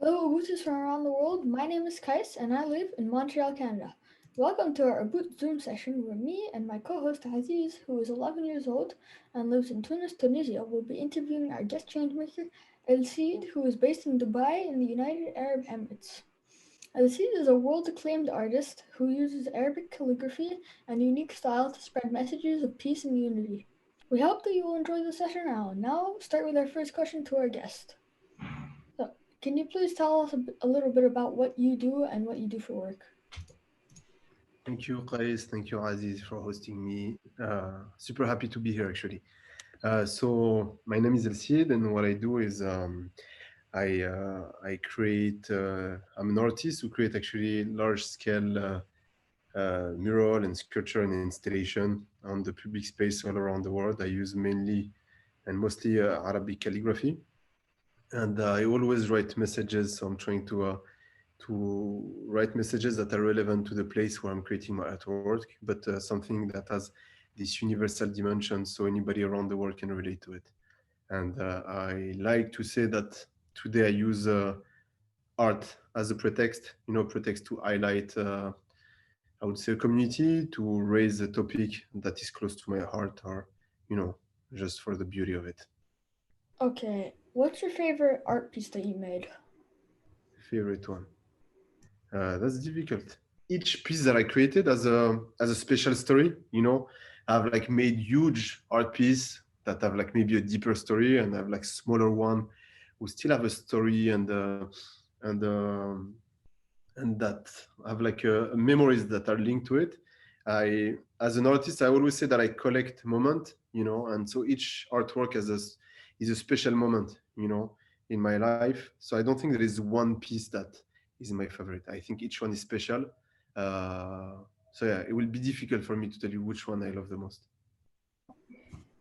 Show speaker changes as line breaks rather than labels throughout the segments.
Hello, Ubuntus from around the world. My name is Kais, and I live in Montreal, Canada. Welcome to our Oboot Zoom session where me and my co-host Aziz, who is 11 years old and lives in Tunis, Tunisia, will be interviewing our guest changemaker, Aziz, who is based in Dubai in the United Arab Emirates. Aziz is a world-acclaimed artist who uses Arabic calligraphy and unique style to spread messages of peace and unity. We hope that you will enjoy the session now. Now, start with our first question to our guest. So, can you please tell us a little bit about what you do and what you do for work?
Thank you, Qais. Thank you, Aziz, for hosting me. Super happy to be here, actually. So my name is Elsid, and what I do is I create. I'm an artist who create actually large-scale mural and sculpture and installation on the public space all around the world. I use mainly and mostly Arabic calligraphy, and I always write messages. So I'm trying to write messages that are relevant to the place where I'm creating my artwork, but something that has this universal dimension so anybody around the world can relate to it. And I like to say that today I use art as a pretext, pretext to highlight, I would say, a community, to raise a topic that is close to my heart, or, you know, just for the beauty of it.
Okay, what's your favorite art piece that you made?
Favorite one. That's difficult. Each piece that I created as a special story, I've like made huge art piece that have like maybe a deeper story, and I have like smaller one who still have a story and um, and that have like memories that are linked to it. I, as an artist, I always say that I collect moment, and so each artwork is a special moment, in my life. So I don't think there is one piece that is my favorite. I think each one is special. Uh, so yeah, it will be difficult for me to tell you which one I love the most.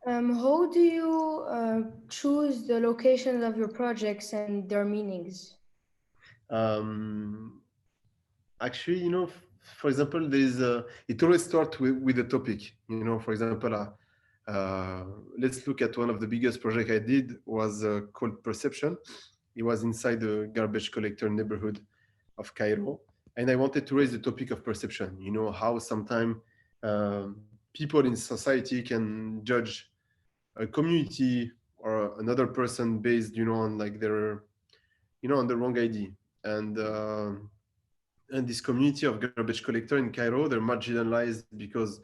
How do you choose the locations of your projects and their meanings?
Um, Actually, for example, it always starts with a topic. For example, let's look at one of the biggest project I did was called Perception. It was inside the garbage collector neighborhood of Cairo, and I wanted to raise the topic of perception. How sometimes people in society can judge a community or another person based, on like their, on the wrong idea. And and this community of garbage collector in Cairo, they're marginalized because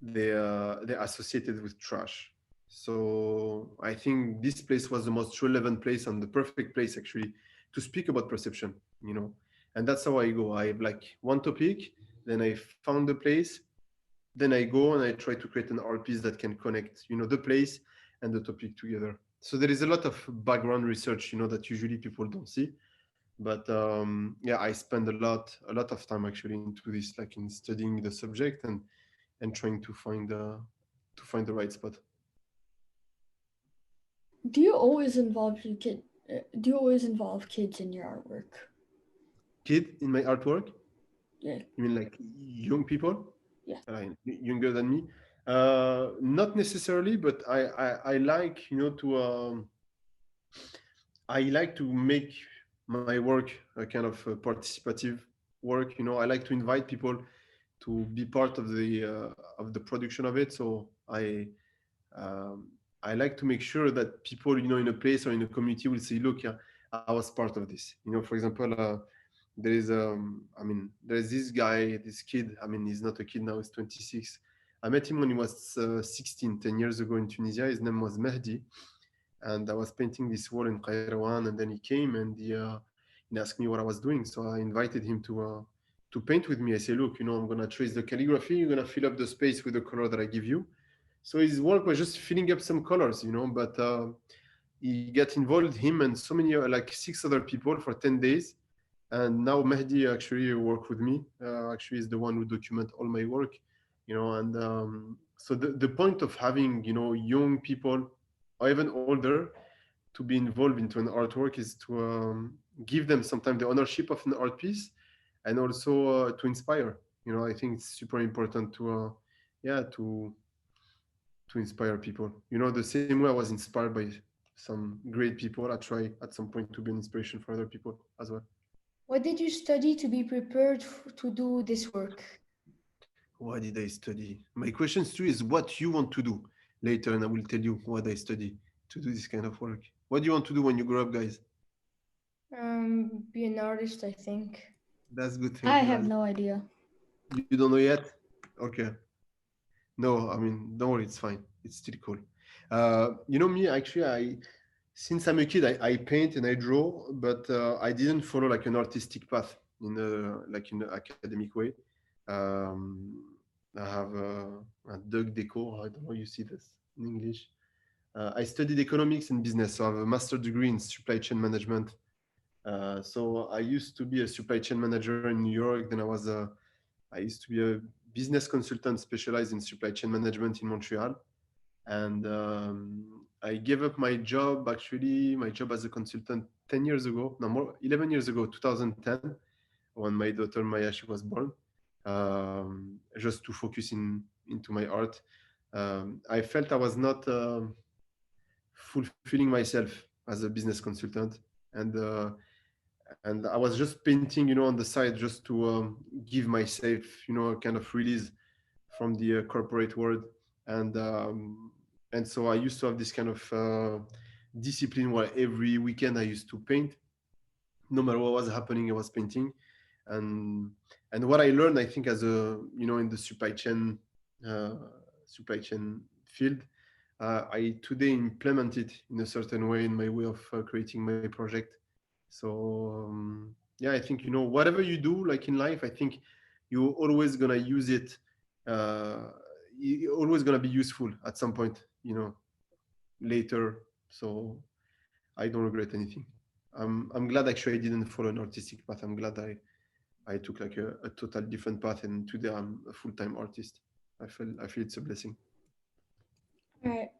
they're associated with trash. So I think this place was the most relevant place and the perfect place actually to speak about perception, and that's how I go. I have like one topic, then I found the place, then I go and I try to create an art piece that can connect, the place and the topic together. So there is a lot of background research, that usually people don't see, but yeah, I spend a lot of time actually into this, like in studying the subject and trying to find the right spot.
Do you always involve your kid? Do you always involve kids in your artwork?
Kid in my artwork?
Yeah,
You mean like young people,
yeah.
younger than me? Not necessarily, but I like, I like to make my work a kind of participative work. I like to invite people to be part of the production of it. So um, I like to make sure that people, in a place or in a community will say, look, yeah, I was part of this. For example, there's this guy, this kid. I mean, he's not a kid now; he's 26. I met him when he was 16, 10 years ago in Tunisia. His name was Mehdi, and I was painting this wall in Kairouan, and then he came and he asked me what I was doing. So I invited him to paint with me. I say, look, I'm gonna trace the calligraphy. You're gonna fill up the space with the color that I give you. So his work was just filling up some colors, but he got involved, him and so many like 6 other people for 10 days. And now Mehdi actually work with me. Actually, is the one who document all my work, and so the point of having, young people or even older to be involved into an artwork is to give them sometimes the ownership of an art piece, and also to inspire. I think it's super important to yeah, to inspire people. The same way I was inspired by some great people. I try at some point to be an inspiration for other people as well.
What did you study to be prepared to do this work?
What did I study? My question to you is what you want to do later, and I will tell you what I study to do this kind of work. What do you want to do when you grow up, guys?
Be an artist, I think.
That's a good
I
thing.
have no idea.
You don't know yet? Okay. No, I mean, don't worry, it's fine. It's still cool. You know me, actually, since I'm a kid, I paint and I draw, but I didn't follow like an artistic path in an academic way. I have a Doug Deco. I don't know. You see this in English. I studied economics and business, so I have a master's degree in supply chain management. So I used to be a supply chain manager in New York. Then I used to be a business consultant specialized in supply chain management in Montreal. And I gave up my job, actually, my job as a consultant 10 years ago, no more, 11 years ago, 2010, when my daughter Maya, she was born, just to focus into my art. I felt I was not fulfilling myself as a business consultant. And and I was just painting, on the side just to give myself, a kind of release from the corporate world. And and so I used to have this kind of discipline where every weekend I used to paint. No matter what was happening, I was painting. And what I learned, I think, as a in the uh, supply chain field, I today implement it in a certain way in my way of creating my project. So yeah, I think whatever you do, like in life, I think you're always gonna use it. Uh, you're always gonna be useful at some point, later. So I don't regret anything. I'm glad actually I didn't follow an artistic path. I'm glad I took like a total different path, and today I'm a full-time artist. I feel it's a blessing.
All right.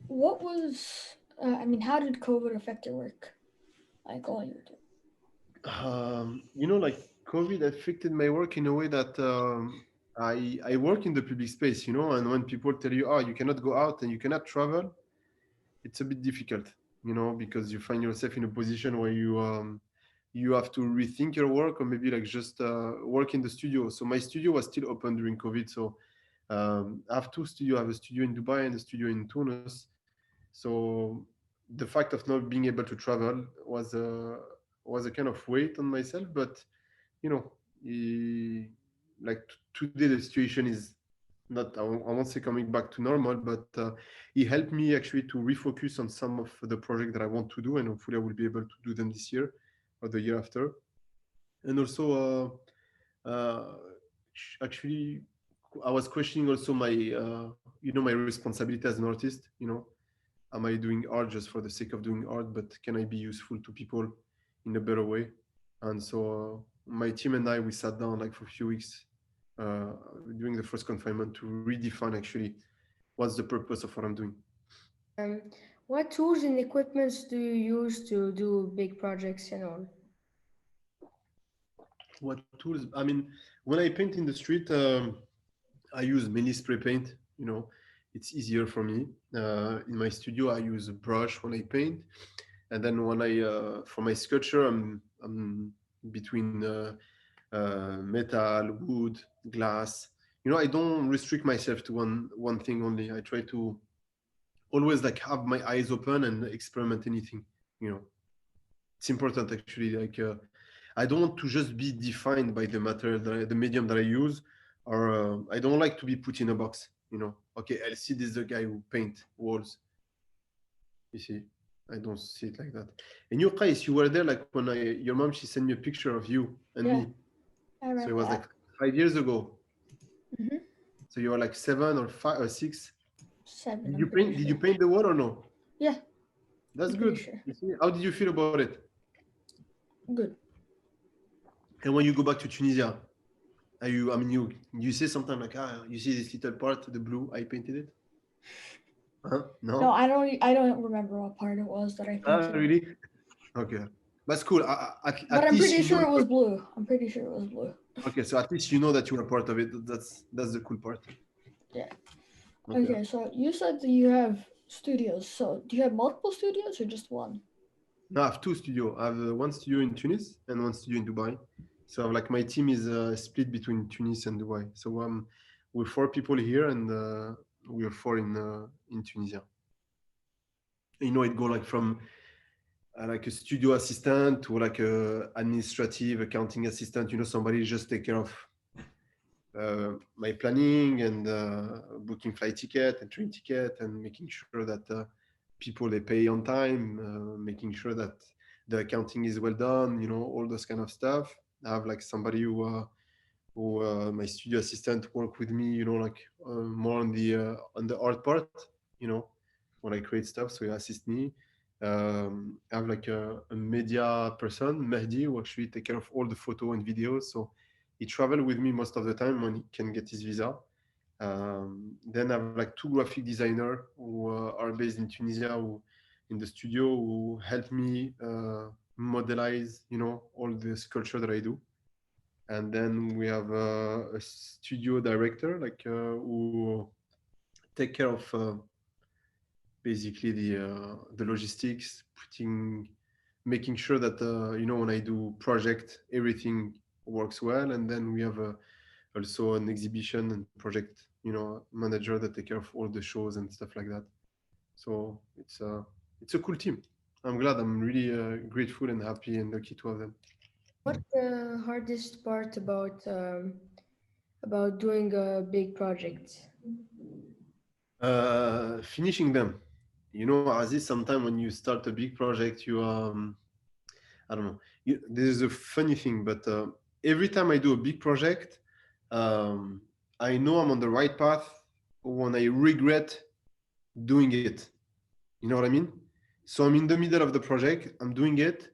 What was, how did COVID affect your work? Like all your
Like COVID affected my work in a way that I work in the public space, and when people tell you, oh, you cannot go out and you cannot travel, it's a bit difficult, because you find yourself in a position where you have to rethink your work, or maybe like just work in the studio. So my studio was still open during COVID. So I have two studios. I have a studio in Dubai and a studio in Tunis. So the fact of not being able to travel was a kind of weight on myself. But you know, like today the situation is not, I won't say coming back to normal, but it helped me actually to refocus on some of the projects that I want to do, and hopefully I will be able to do them this year or the year after. And also, actually, I was questioning also my responsibility as an artist. Am I doing art just for the sake of doing art, but can I be useful to people in a better way? And so my team and I, we sat down like for a few weeks uh, during the first confinement to redefine actually what's the purpose of what I'm doing.
Um, what tools and equipments do you use to do big projects and all?
What tools? I mean, when I paint in the street, I use mainly spray paint. It's easier for me. In my studio, I use a brush when I paint, and then when I for my sculpture, I'm between metal, wood, glass. I don't restrict myself to one thing only. I try to always like have my eyes open and experiment anything. You know, it's important actually. Like I don't want to just be defined by the material, the medium that I use, or I don't like to be put in a box. Okay, I'll see this is the guy who paint walls. You see, I don't see it like that. And you, Qais, you were there like when your mom, she sent me a picture of you and
Yeah,
me.
I
So it
remember
was
that.
like 5 years ago.
Mm-hmm.
So you were like 7 or 5 or 6.
7,
Did
I'm
you
pretty
paint? Did you
sure.
paint the wall or no?
Yeah,
That's
I'm pretty
good.
sure.
You see, how did you feel about it?
Good.
And when you go back to Tunisia, are you? I mean, you say something like, you see this little part, the blue, I painted it. Huh?
No,
No.
I don't remember what part it was that I painted.
Really? Okay. That's cool.
But
At
I'm
least
pretty
you know.
sure it was blue. I'm pretty sure it was blue.
Okay, so at least you know that you are part of it. That's the cool part.
Yeah.
Okay.
Okay, so you said that you have studios. So do you have multiple studios or just one?
No, I have two studios. I have one studio in Tunis and one studio in Dubai. So like my team is split between Tunis and Dubai. So we're four people here and we are four in Tunisia. You know, it go like from like a studio assistant to like a administrative accounting assistant. You know, somebody just take care of my planning and booking flight ticket and train ticket and making sure that people they pay on time, making sure that the accounting is well done. You know, all those kind of stuff. I have like somebody who my studio assistant work with me. You know, like more on the art part. You know, when I create stuff, so he assist me. I have like a media person, Mehdi, who actually take care of all the photo and videos. So he travel with me most of the time when he can get his visa. Then I have like two graphic designer who are based in Tunisia, who in the studio who help me modelize, you know, all the sculpture that I do. And then we have a studio director, like who take care of basically the logistics, making sure that you know when I do project everything works well, and then we have also an exhibition and project manager that take care of all the shows and stuff like that. So it's a cool team. I'm glad. I'm really grateful and happy and lucky to have them.
What's the hardest part about doing a big project?
Finishing them. You know, Aziz, sometimes when you start a big project, I don't know. This is a funny thing, but every time I do a big project, um, I know I'm on the right path when I regret doing it. You know what I mean? So I'm in the middle of the project, I'm doing it,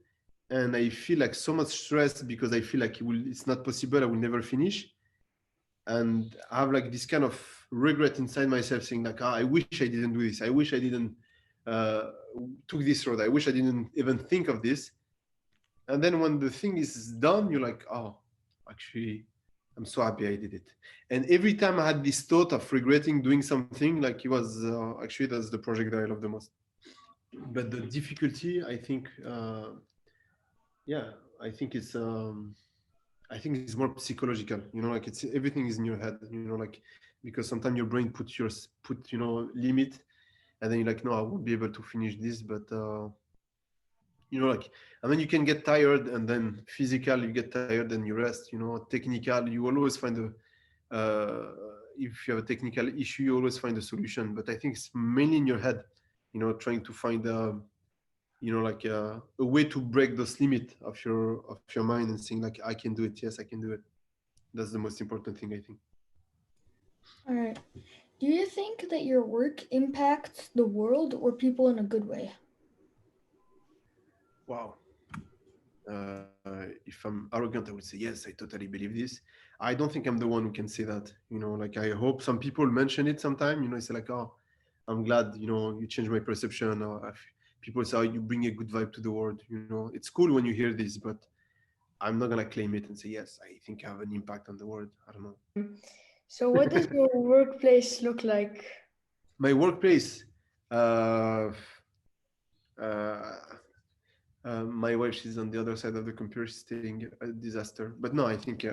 and I feel like so much stress because I feel like it's not possible, I will never finish. And I have like this kind of regret inside myself saying like, I wish I didn't do this. I wish I didn't uh, took this road. I wish I didn't even think of this. And then when the thing is done, you're like, oh, actually, I'm so happy I did it. And every time I had this thought of regretting doing something, like it was actually that's the project that I love the most. But the difficulty, I think, yeah, I think it's, I think it's more psychological. You know, like it's everything is in your head. You know, like because sometimes your brain put limit, and then you're like, no, I won't be able to finish this, but. You know, like, and then you can get tired, and then physical you get tired and you rest. You know, technical you always find if you have a technical issue you always find a solution, but I think it's mainly in your head, you know, trying to find like a way to break those limit of your mind and saying like, I can do it, yes I can do it. That's the most important thing, I think.
All right. Do you think that your work impacts the world or people in a good way?
Wow. If I'm arrogant, I would say yes, I totally believe this. I don't think I'm the one who can say that. You know, like I hope some people mention it sometime. You know, it's like, oh, I'm glad, you know, you changed my perception. Or people say, oh, you bring a good vibe to the world. You know, it's cool when you hear this, but I'm not gonna claim it and say yes, I think I have an impact on the world. I don't know.
So, what does your workplace look like?
My workplace. Uh, uh, my wife, she's on the other side of the computer, she's saying a disaster. But no, I think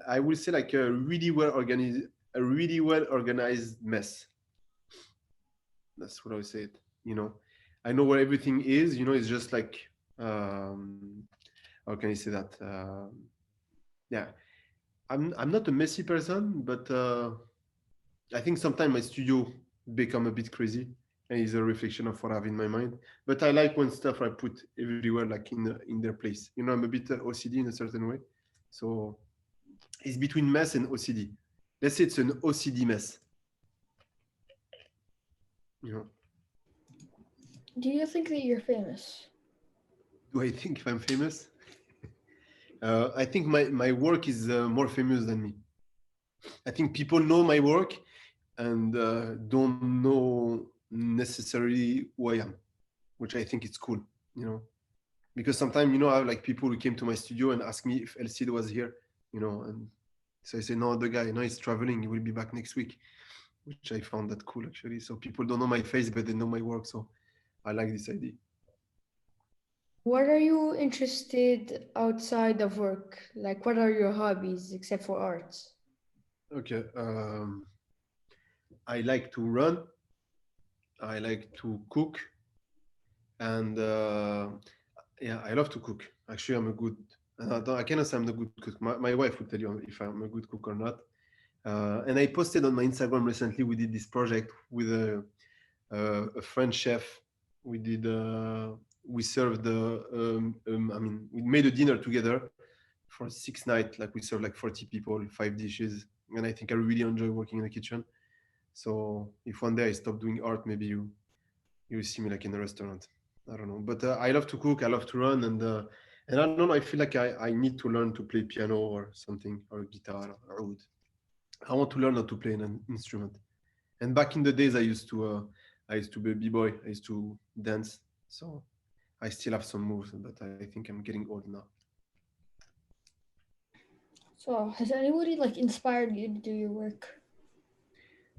I will say like a really well organized mess. That's what I would say. It. You know, I know where everything is. You know, it's just like um, how can I say that? Yeah, I'm not a messy person, but I think sometimes my studio become a bit crazy and is a reflection of what I have in my mind. But I like when stuff I put everywhere like in their place. You know, I'm a bit OCD in a certain way, so it's between mess and OCD. Let's say it's an OCD mess. You know,
Do you think that you're famous?
do I think if I'm famous? I think my work is more famous than me. I think people know my work and don't know necessarily who I am, which I think it's cool. You know, because sometimes I have like people who came to my studio and ask me if LC was here, and so I say no, the guy, no, he's traveling, he will be back next week, which I found that cool actually. So people don't know my face, but they know my work. So I like this idea.
What are you interested outside of work? Like, what are your hobbies except for arts?
Okay. I like to run. I like to cook, and yeah, I love to cook. Actually, I'm a good. I cannot say I'm a good cook. My wife would tell you if I'm a good cook or not. And I posted on my Instagram recently. We did this project with a French chef. We did. We served the. I mean, we made a dinner together for 6 nights. Like we served like 40 people, 5 dishes, and I think I really enjoy working in the kitchen. So if one day I stop doing art, maybe you see me like in a restaurant. I don't know, but I love to cook. I love to run, and I don't know. I feel like I need to learn to play piano or something or guitar or oud. I want to learn how to play an instrument. And back in the days, I used to be a b-boy. I used to dance. So I still have some moves, but I think I'm getting old now.
So, has anybody like inspired you to do your work?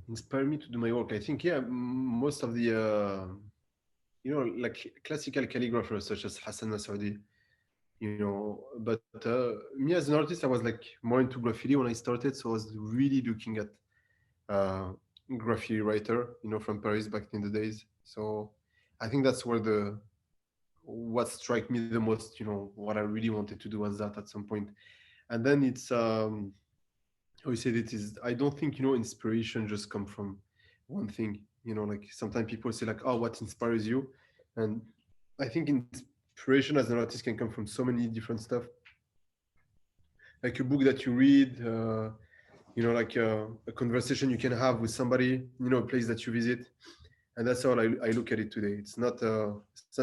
Inspire me to do my work. I think yeah, most of the like classical calligraphers such as Hassan Nasrdi, but me as an artist, I was like more into graffiti when I started, so I was really looking at uh, graffiti writer, from Paris back in the days. So I think that's where the what struck me the most, what I really wanted to do was that at some point. And then it's how you said it is. I don't think inspiration just come from one thing. Like sometimes people say like, oh, what inspires you, and I think inspiration as an artist can come from so many different stuff, like a book that you read, like a conversation you can have with somebody, a place that you visit, and that's how I look at it today. It's not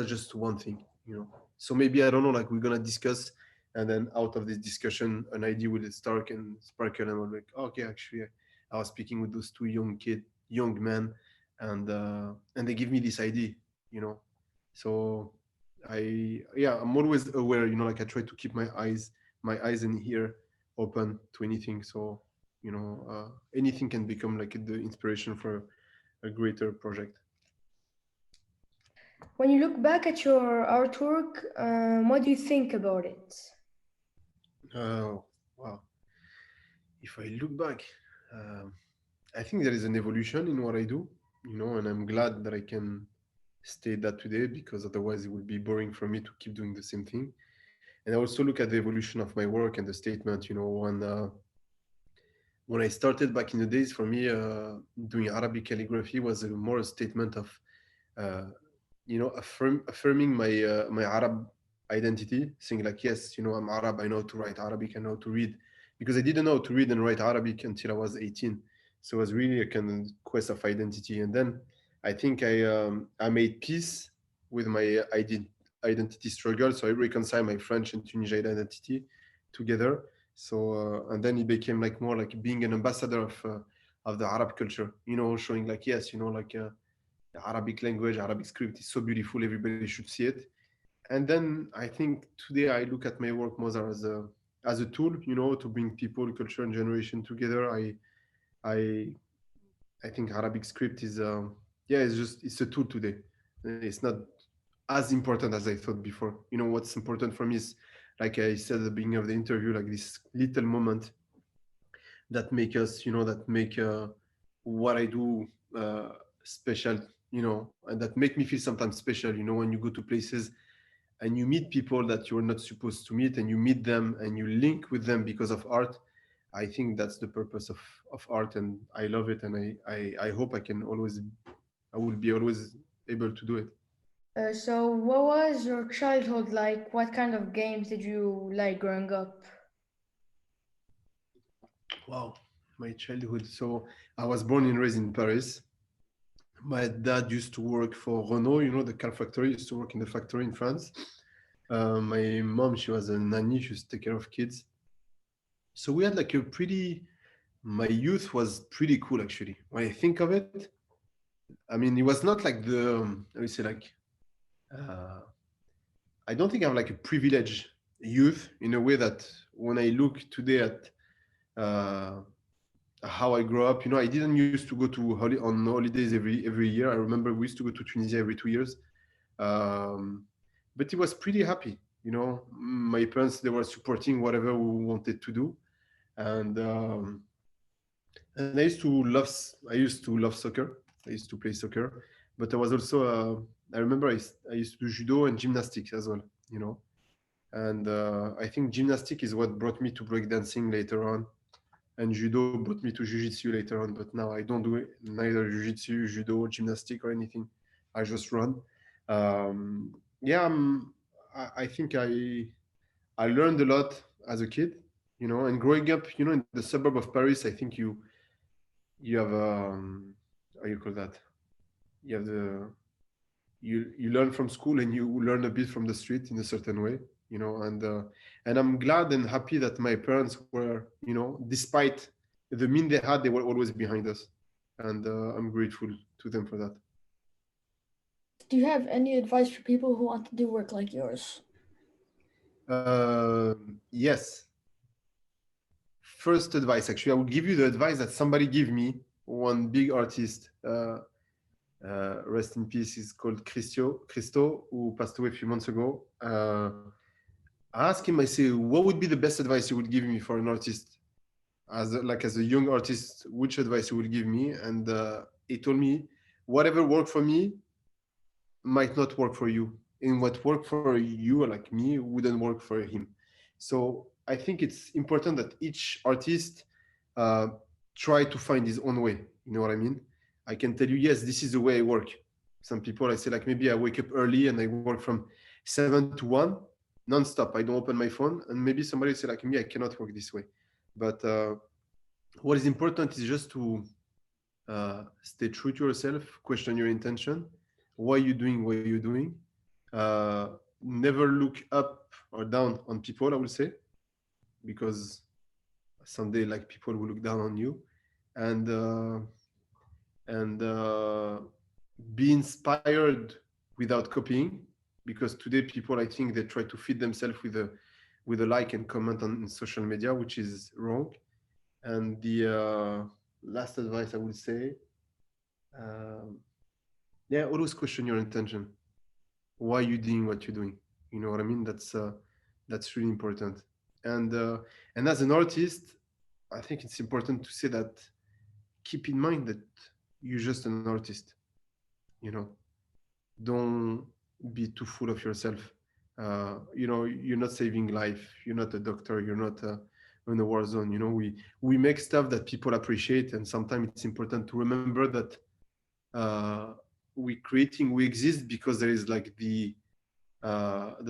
just one thing. So maybe I don't know, like we're gonna discuss, and then out of this discussion an idea will start and sparkle, and we're like, oh, okay, actually I was speaking with those two young men, and they give me this idea. So I'm always aware, like I try to keep my eyes and ear open to anything. So anything can become like the inspiration for a greater project.
When you look back at your artwork, what do you think about it?
Oh, wow. If I look back, um, I think there is an evolution in what I do, and I'm glad that I can state that today, because otherwise it would be boring for me to keep doing the same thing. And I also look at the evolution of my work and the statement, when I started back in the days, for me, doing Arabic calligraphy was more a statement of uh, affirming my Arab identity, saying like, yes, I'm Arab, I know to write Arabic, I know to read, because I didn't know to read and write Arabic until I was 18. So it was really a kind of quest of identity. And then I think I made peace with my identity struggle. So I reconciled my French and Tunisian identity together. So and then it became like more like being an ambassador of the Arab culture, showing like, yes, like the Arabic language, Arabic script is so beautiful. Everybody should see it. And then I think today I look at my work more as a tool, to bring people, culture, and generation together. I I think Arabic script is it's a tool today. It's not as important as I thought before. What's important for me is, like I said at the beginning of the interview, like this little moment that make us, that make what I do special, and that make me feel sometimes special. When you go to places and you meet people that you're not supposed to meet, and you meet them and you link with them because of art. I think that's the purpose of art, and I love it, and I hope I will be always able to do it.
So, what was your childhood like? What kind of games did you like growing up?
Wow, my childhood. So I was born and raised in Paris. My dad used to work for Renault, the car factory. Used to work in the factory in France. My mom, she was a nanny. She used to take care of kids. So we had like a pretty. My youth was pretty cool actually. When I think of it, I mean, it was not like let me say like. Uh, I don't think I'm like a privileged youth in a way that when I look today at uh, how I grew up. I didn't used to go to on holidays every year. I remember we used to go to Tunisia every 2 years, um, but it was pretty happy. My parents, they were supporting whatever we wanted to do, and and I used to love soccer. I used to play soccer, but I was also I remember I used to do judo and gymnastics as well. And I think gymnastic is what brought me to breakdancing later on, and judo brought me to jiu-jitsu later on. But now I don't do it, neither jiu-jitsu, judo, gymnastic, or anything. I just run. Yeah, I think I learned a lot as a kid, and growing up, in the suburb of Paris. I think you have how you call that? You have you learn from school, and you learn a bit from the street in a certain way, and I'm glad and happy that my parents were, despite the mean they had, they were always behind us, and I'm grateful to them for that.
Do you have any advice for people who want to do work like yours?
Yes. First advice, actually, I will give you the advice that somebody gave me. One big artist, rest in peace, is called Christo, who passed away a few months ago. I asked him, I say, what would be the best advice you would give me for an artist? As a young artist, which advice you would give me? And he told me, whatever worked for me might not work for you. And what worked for you, like me, wouldn't work for him. So I think it's important that each artist uh, try to find his own way. You know what I mean? I can tell you, yes, this is the way I work. Some people, I say, like, maybe I wake up early and I work from 7 to 1 non-stop. I don't open my phone. And maybe somebody say, like me, I cannot work this way. But what is important is just to stay true to yourself, question your intention. Why are you doing what you're doing? Never look up or down on people, I would say, because someday, like, people will look down on you. And be inspired without copying, because today people, I think, they try to feed themselves with a like and comment on social media, which is wrong. And the last advice I would say, um, yeah, always question your intention. Why are you doing what you're doing? You know what I mean? That's really important. And as an artist, I think it's important to say that, keep in mind that you're just an artist. You know, don't be too full of yourself. You're not saving life. You're not a doctor. You're not in a war zone. We make stuff that people appreciate, and sometimes it's important to remember that we exist because there is, like, the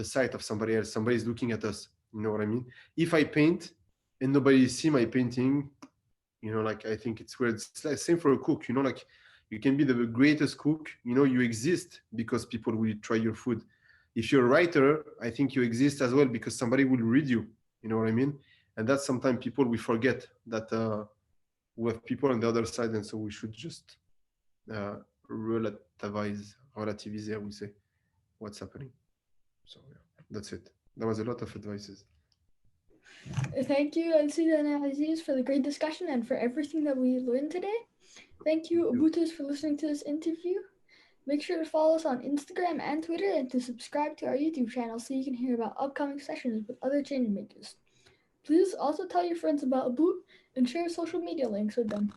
sight of somebody else. Somebody's looking at us. You know what I mean? If I paint and nobody see my painting, like, I think it's weird. It's like same for a cook. Like, you can be the greatest cook. You exist because people will try your food. If you're a writer, I think you exist as well because somebody will read you. You know what I mean? And that's sometimes people, we forget that we have people on the other side, and so we should just uh, relativize, I would say, what's happening. So yeah, that's it. That was a lot of advices.
Thank you, Aziz and Aziz, for the great discussion and for everything that we learned today. Thank you, Obooters, for listening to this interview. Make sure to follow us on Instagram and Twitter, and to subscribe to our YouTube channel so you can hear about upcoming sessions with other change makers. Please also tell your friends about Oboot and share social media links with them.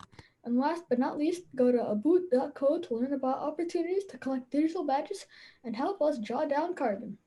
And last but not least, go to aboot.co to learn about opportunities to collect digital badges and help us draw down carbon.